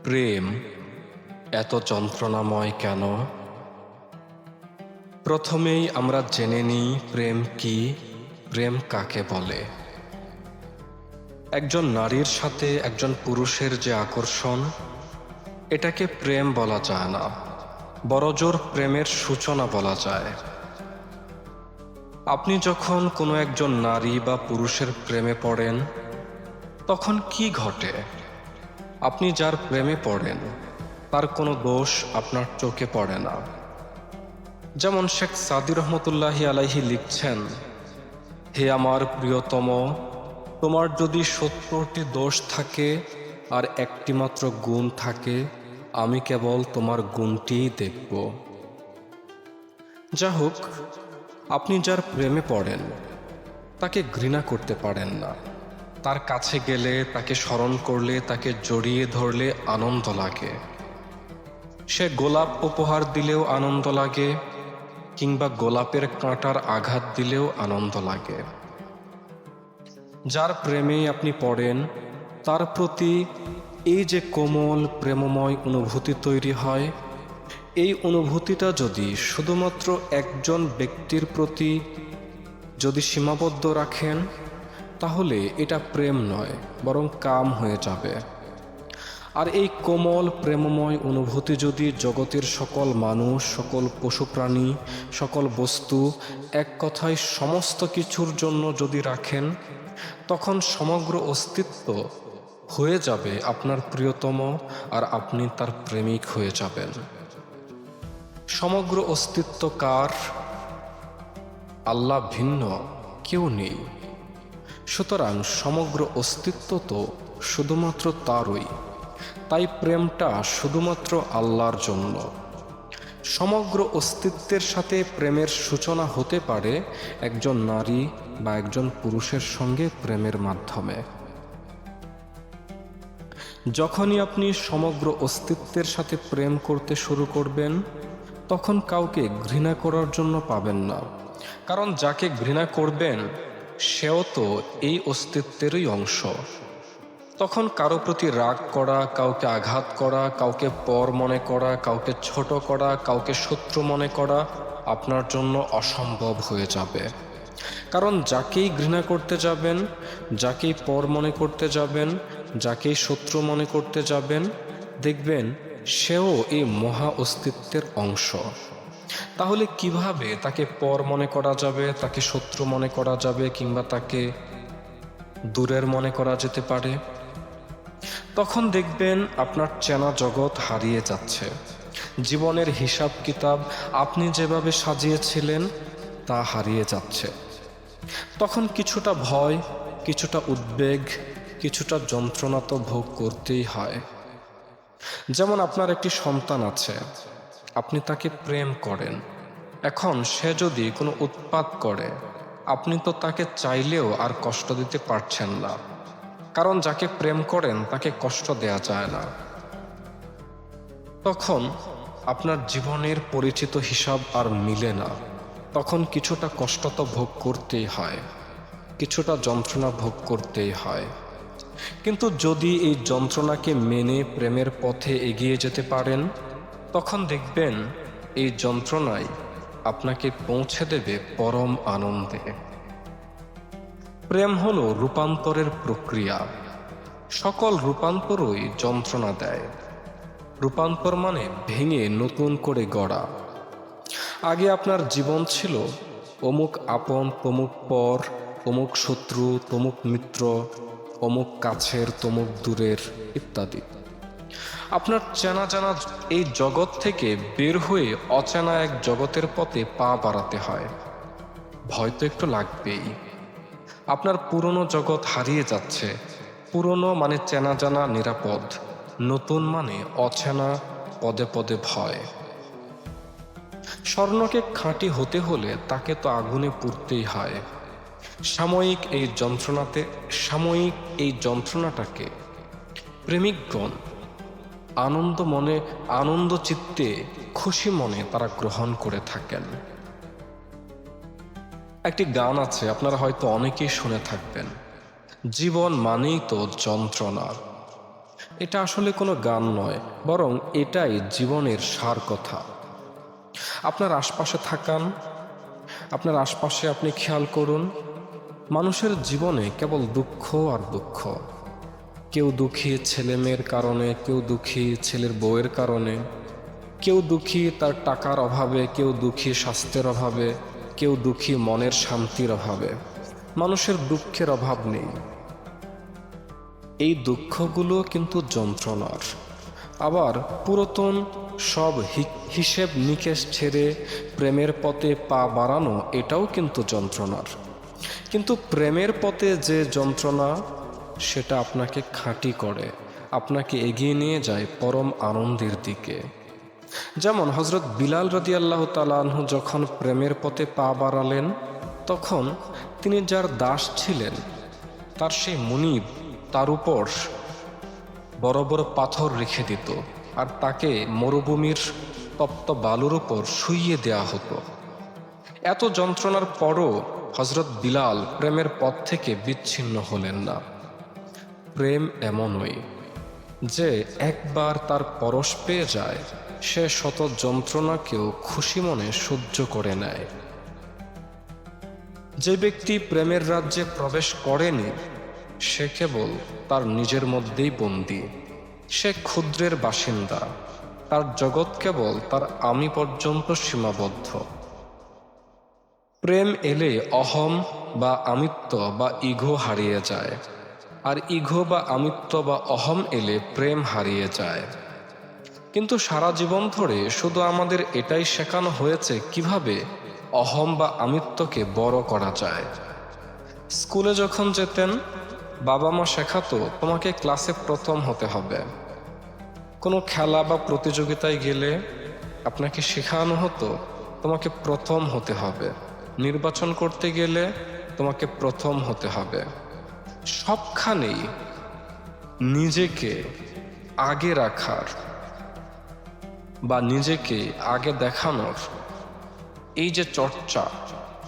প্রেম এত যন্ত্রণাময় কেন? প্রথমেই আমরা জেনে নিই প্রেম কি, প্রেম কাকে বলে। একজন নারীর সাথে একজন পুরুষের যে আকর্ষণ, এটাকে প্রেম বলা যায় না, বড়জোর প্রেমের সূচনা বলা যায়। আপনি যখন কোনো একজন নারী বা পুরুষের প্রেমে পড়েন, তখন কি ঘটে? আপনি যার প্রেমে পড়েন তার কোনো দোষ আপনার চোখে পড়ে না। যেমন শেখ সাদি রহমতুল্লাহি আলাইহি লিখছেন, হে আমার প্রিয়তম, তোমার যদি ৭০টি দোষ থাকে আর একটি মাত্র গুণ থাকে, আমি কেবল তোমার গুণটিই দেখব। যা হোক, আপনি যার প্রেমে পড়েন তাকে ঘৃণা করতে পারেন না। তার কাছে গেলে, তাকে স্মরণ করলে, তাকে জড়িয়ে ধরলে আনন্দ লাগে। সে গোলাপ উপহার দিলেও আনন্দ লাগে, কিংবা গোলাপের কাঁটার আঘাত দিলেও আনন্দ লাগে। যার প্রেমেই আপনি পড়েন তার প্রতি এই যে কোমল প্রেমময় অনুভূতি তৈরি হয়, এই অনুভূতিটা যদি শুধুমাত্র একজন ব্যক্তির প্রতি যদি সীমাবদ্ধ রাখেন, তাহলে এটা প্রেম নয়, বরং কাম হয়ে যাবে। আর এই কোমল প্রেমময় অনুভূতি যদি জগতের সকল মানুষ, সকল পশু প্রাণী, সকল বস্তু, এক কথায় সমস্ত কিছুর জন্য যদি রাখেন, তখন সমগ্র অস্তিত্ব হয়ে যাবে আপনার প্রিয়তম, আর আপনি তার প্রেমিক হয়ে যাবেন। সমগ্র অস্তিত্ব কার? আল্লাহ ভিন্ন কেউ নেই। সুতরাং সমগ্র অস্তিত্ব তো শুধুমাত্র তারই। তাই প্রেমটা শুধুমাত্র আল্লাহর জন্য। সমগ্র অস্তিত্বের সাথে প্রেমের সূচনা হতে পারে একজন নারী বা একজন পুরুষের সঙ্গে প্রেমের মাধ্যমে। যখনই আপনি সমগ্র অস্তিত্বের সাথে প্রেম করতে শুরু করবেন, তখন কাউকে ঘৃণা করার জন্য পাবেন না। কারণ যাকে ঘৃণা করবেন সেও তো এই অস্তিত্বেরই অংশ। তখন কারো প্রতি রাগ করা, কাউকে আঘাত করা, কাউকে পর মনে করা, কাউকে ছোট করা, কাউকে শত্রু মনে করা আপনার জন্য অসম্ভব হয়ে যাবে। কারণ যাকেই ঘৃণা করতে যাবেন, যাকেই পর মনে করতে যাবেন, যাকেই শত্রু মনে করতে যাবেন, দেখবেন সেও এই মহা অস্তিত্বের অংশ। তাহলে কিভাবে তাকে পর মনে করা যাবে, তাকে শত্রু মনে করা যাবে, কিংবা তাকে দূরের মনে করা যেতে পারে? তখন দেখবেন আপনার চেনা জগৎ হারিয়ে যাচ্ছে। জীবনের হিসাব কিতাব আপনি যেভাবে সাজিয়েছিলেন তা হারিয়ে যাচ্ছে। তখন কিছুটা ভয়, কিছুটা উদ্বেগ, কিছুটা যন্ত্রণা তো ভোগ করতেই হয়। যেমন আপনার একটি সন্তান আছে, আপনি তাকে প্রেম করেন। এখন সে যদি কোনো উৎপাত করে, আপনি তো তাকে চাইলেও আর কষ্ট দিতে পারছেন না। কারণ যাকে প্রেম করেন তাকে কষ্ট দেয়া যায় না। তখন আপনার জীবনের পরিচিত হিসাব আর মিলে না। তখন কিছুটা কষ্ট তো ভোগ করতেই হয়, কিছুটা যন্ত্রণা ভোগ করতেই হয়। কিন্তু যদি এই যন্ত্রণাকে মেনে প্রেমের পথে এগিয়ে যেতে পারেন, তখন দেখবেন এই যন্ত্রণাই আপনাকে পৌঁছে দেবে পরম আনন্দে। প্রেম হলো রূপান্তরের প্রক্রিয়া। সকল রূপান্তরই যন্ত্রণা দেয়। রূপান্তর মানে ভেঙে নতুন করে গড়া। আগে আপনার জীবন ছিল অমুক আপন, তমুক পর, অমুক শত্রু, তমুক মিত্র, অমুক কাছের, তমুক দূরের ইত্যাদি। আপনার চেনা জানা এই জগৎ থেকে বের হয়ে অচেনা এক জগতের পথে পা বাড়াতে হয়। ভয় তো একটু লাগবেই। আপনার পুরনো জগৎ হারিয়ে যাচ্ছে। পুরনো মানে চেনা জানা নিরাপদ, নতুন মানে অচেনা, পদে পদে ভয়। স্বর্ণকে খাঁটি হতে হলে তাকে তো আগুনে পুড়তেই হয়। সাময়িক এই যন্ত্রণাটাকে প্রেমিকগণ আনন্দ চিত্তে, খুশি মনে তারা গ্রহণ করে থাকেন। একটি গান আছে, আপনারা হয়তো অনেকেই শুনে থাকবেন, জীবন মানেই তো যন্ত্রণা। এটা আসলে কোনো গান নয়, বরং এটাই জীবনের সার কথা। আপনার আশপাশে থাকান, আপনার আশপাশে আপনি খেয়াল করুন, মানুষের জীবনে কেবল দুঃখ আর দুঃখ। কেউ দুঃখী ছেলে মেয়ের কারণে, কেউ দুঃখী ছেলের বউয়ের কারণে, কেউ দুঃখী তার টাকার অভাবে, কেউ দুঃখী স্বাস্থ্যের অভাবে, কেউ দুঃখী মনের শান্তির অভাবে। মানুষের দুঃখের অভাব নেই। এই দুঃখগুলো কিন্তু যন্ত্রণার। আবার পুরাতন সব হিসেব নিকেশ ছেড়ে প্রেমের পথে পা বাড়ানো, এটাও কিন্তু যন্ত্রণার। কিন্তু প্রেমের পথে যে যন্ত্রণা, সেটা আপনাকে খাঁটি করে, আপনাকে এগিয়ে নিয়ে যায় পরম আনন্দের দিকে। যেমন হযরত বিলাল রাদিয়াল্লাহু তাআলা আনহু যখন প্রেমের পথে পা বাড়ালেন, তখন তিনি যার দাস ছিলেন, তার সেই মুনিব তার উপর বড় বড় পাথর রেখে দিত, আর তাকে মরুভূমির তপ্ত বালুর উপর শুইয়ে দেয়া হতো। এত যন্ত্রণার পরও হযরত বিলাল প্রেমের পথ থেকে বিচ্ছিন্ন হলেন না। প্রেম এমনই যে একবার তার পরশ পেয়ে যায়, সে শত যন্ত্রণাকেও খুশি মনে সহ্য করে নেয়। যে ব্যক্তি প্রেমের রাজ্যে প্রবেশ করেনি, সে কেবল তার নিজের মধ্যেই বন্দী। সে ক্ষুদ্রের বাসিন্দা, তার জগৎ কেবল তার আমি পর্যন্ত সীমাবদ্ধ। প্রেম এলে অহম বা আমিত্ব বা ইগো হারিয়ে যায়, আর ইগো বা আমিত্ব বা অহম এলে প্রেম হারিয়ে যায়। কিন্তু সারা জীবন ধরে শুধু আমাদের এটাই শেখানো হয়েছে কিভাবে অহম বা আমিত্বকে বড় করা যায়। স্কুলে যখন যেতেন, বাবা মা শেখাতো তোমাকে ক্লাসে প্রথম হতে হবে। কোনো খেলা বা প্রতিযোগিতায় গেলে আপনাকে শেখানো হতো তোমাকে প্রথম হতে হবে। নির্বাচন করতে গেলে তোমাকে প্রথম হতে হবে। সবখানেই নিজেকে আগে রাখার বা নিজেকে আগে দেখানোর এই যে চর্চা,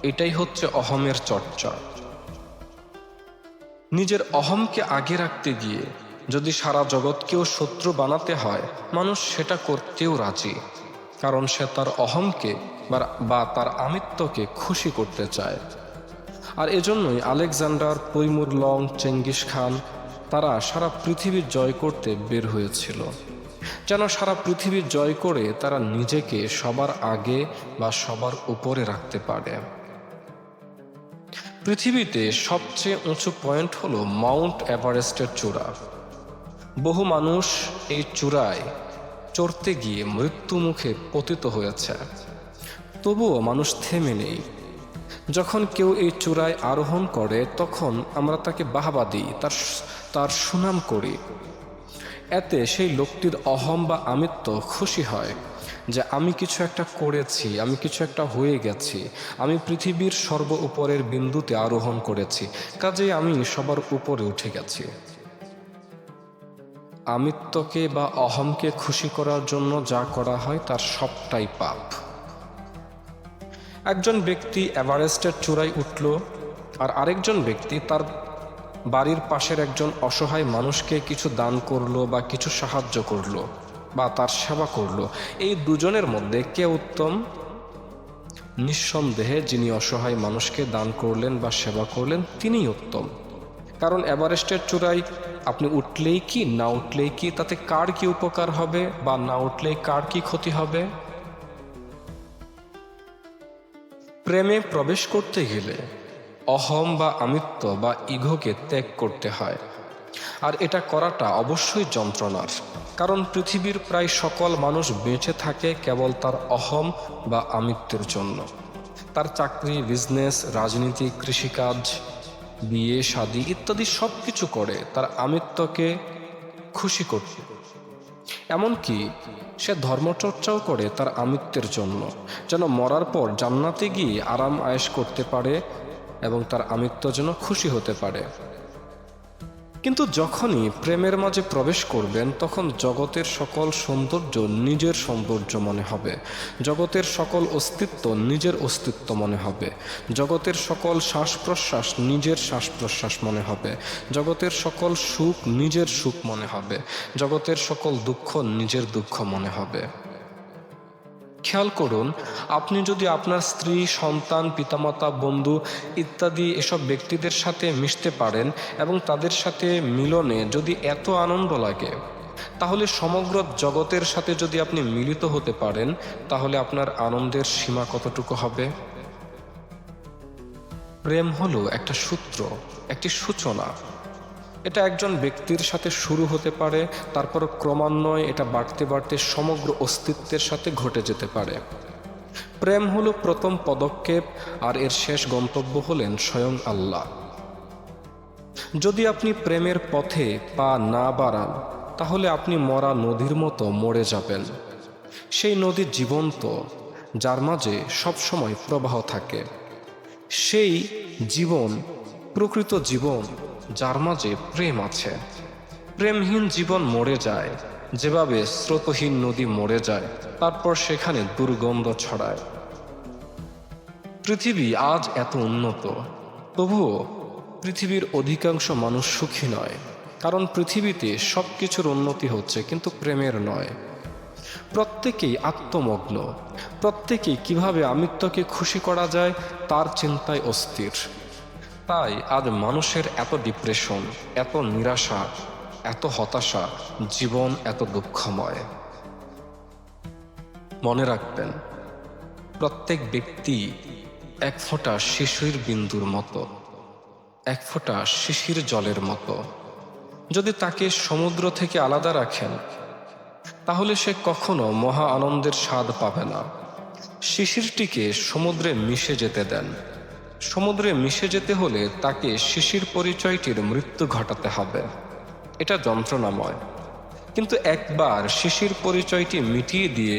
এটাই হচ্ছে অহমের চর্চা। নিজের অহমকে আগে রাখতে গিয়ে যদি সারা জগৎকেও শত্রু বানাতে হয়, মানুষ সেটা করতেও রাজি, কারণ সে তার অহমকে বা তার আমিত্বকে খুশি করতে চায়। আর এজন্যই Alexander, Timur Lang, Genghis Khan, তারা সারা পৃথিবী জয় করতে বের হয়েছিল, যেন সারা পৃথিবী জয় করে তারা নিজেকে সবার আগে বা সবার উপরে রাখতে পারে। পৃথিবীতে সবচেয়ে উঁচু পয়েন্ট হলো মাউন্ট এভারেস্টের চূড়া। বহু মানুষ এই চূড়ায় চড়তে গিয়ে মৃত্যু মুখে পতিত হয়েছে, তবুও মানুষ থেমে নেই। যখন কেউ এই চূড়ায় আরোহণ করে, তখন আমরা তাকে বাহবা দিই, তার সুনাম করি। এতে সেই লোকটির অহম বা আমিত্ব খুশি হয় যে আমি কিছু একটা করেছি, আমি কিছু একটা হয়ে গেছি, আমি পৃথিবীর সর্ব উপরের বিন্দুতে আরোহণ করেছি, কাজেই আমি সবার উপরে উঠে গেছি। আমিত্বকে বা অহমকে খুশি করার জন্য যা করা হয় তার সবটাই পাপ। একজন ব্যক্তি এভারেস্টের চূড়ায় উঠল, আর আরেকজন ব্যক্তি তার বাড়ির পাশের একজন অসহায় মানুষকে কিছু দান করলো বা কিছু সাহায্য করলো বা তার সেবা করলো। এই দুজনের মধ্যে কে উত্তম? নিঃসন্দেহে যিনি অসহায় মানুষকে দান করলেন বা সেবা করলেন, তিনিই উত্তম। কারণ এভারেস্টের চূড়ায় আপনি উঠলেই কি না উঠলেই কি, তাতে কার কি উপকার হবে বা না উঠলেই কার কি ক্ষতি হবে? প্রেমে প্রবেশ করতে গেলে অহম বা আমিত্ব বা ইগোকে ত্যাগ করতে হয়, আর এটা করাটা অবশ্যই যন্ত্রণার। কারণ পৃথিবীর প্রায় সকল মানুষ বেঁচে থাকে কেবল তার অহম বা আমিত্বের জন্য। তার চাকরি, বিজনেস, রাজনীতি, কৃষিকাজ, বিয়ে শাদী ইত্যাদি সব কিছু করে তার আমিত্বকে খুশি করতে। এমনকি সে ধর্মচর্চাও করে তার আমিত্বের জন্য, যেন মরার পর জান্নাতে গিয়ে আরাম আয়েশ করতে পারে এবং তার আমিত্ব যেন খুশি হতে পারে। কিন্তু যখনই প্রেমের মাঝে প্রবেশ করবেন তখন জগতের সকল সৌন্দর্য নিজের সৌন্দর্য মনে হবে, জগতের সকল অস্তিত্ব নিজের অস্তিত্ব মনে হবে, জগতের সকল শ্বাস প্রশ্বাস নিজের শ্বাস প্রশ্বাস মনে হবে, জগতের সকল সুখ নিজের সুখ মনে হবে, জগতের সকল দুঃখ নিজের দুঃখ মনে হবে। খেয়াল করুন, আপনি যদি আপনার স্ত্রী, সন্তান, পিতামাতা, বন্ধু ইত্যাদি এসব ব্যক্তিদের সাথে মিশতে পারেন এবং তাদের সাথে মিলনে যদি এত আনন্দ লাগে, তাহলে সমগ্র জগতের সাথে যদি আপনি মিলিত হতে পারেন, তাহলে আপনার আনন্দের সীমা কতটুকু হবে? প্রেম হলো একটা সূত্র, একটি সূচনা। এটা একজন ব্যক্তির সাথে শুরু হতে পারে, তারপর ক্রমান্বয়ে এটা বাড়তে বাড়তে সমগ্র অস্তিত্বের সাথে ঘটে যেতে পারে। প্রেম হলো প্রথম পদক্ষেপ, আর এর শেষ গন্তব্য হলেন স্বয়ং আল্লাহ। যদি আপনি প্রেমের পথে পা না বাড়ান, তাহলে আপনি মরা নদীর মতো মরে যাবেন। সেই নদী জীবন্ত, যার মাঝে সবসময় প্রবাহ থাকে। সেই জীবন প্রকৃত জীবন, যার মাঝে প্রেম আছে। প্রেমহীন জীবন মরে যায়, যেভাবে স্রোতহীন নদী মরে যায়, তারপর সেখানে দুর্গন্ধ ছড়ায়। পৃথিবী আজ এত উন্নত, তবুও পৃথিবীর অধিকাংশ মানুষ সুখী নয়, কারণ পৃথিবীতে সব কিছুর উন্নতি হচ্ছে, কিন্তু প্রেমের নয়। প্রত্যেকেই আত্মমগ্ন, প্রত্যেকেই কিভাবে আমিত্বকে খুশি করা যায় তার চিন্তায় অস্থির। তাই আজ মানুষের এত ডিপ্রেশন, এত নিরাশা, এত হতাশা, জীবন এত দুঃখময়। মনে রাখবেন, প্রত্যেক ব্যক্তি এক ফোঁটা শিশির বিন্দুর মতো, এক ফোঁটা শিশির জলের মতো। যদি তাকে সমুদ্র থেকে আলাদা রাখেন, তাহলে সে কখনো মহা আনন্দের স্বাদ পাবে না। শিশিরটিকে সমুদ্রে মিশে যেতে দেন। সমুদ্রে মিশে যেতে হলে তাকে শিশির পরিচয়টির মৃত্যু ঘটাতে হবে। এটা যন্ত্রণাময়, কিন্তু একবার শিশির পরিচয়টি মিটিয়ে দিয়ে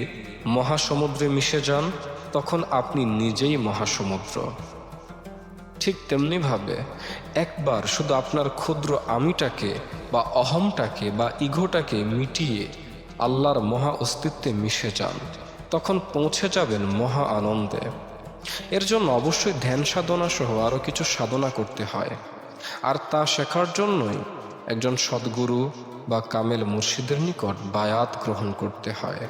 মহাসমুদ্রে মিশে যান, তখন আপনি নিজেই মহাসমুদ্র। ঠিক তেমনিভাবে একবার শুধু আপনার ক্ষুদ্র আমিটাকে বা অহমটাকে বা ইগোটাকে মিটিয়ে আল্লাহর মহা অস্তিত্বে মিশে যান, তখন পৌঁছে যাবেন মহা আনন্দে। এর জন্য অবশ্যই ধ্যান সাধনা সহ আরও কিছু সাধনা করতে হয়, আর তা শেখার জন্যই একজন সদ্গুরু বা কামেল মুর্শিদের নিকট বায়াত গ্রহণ করতে হয়।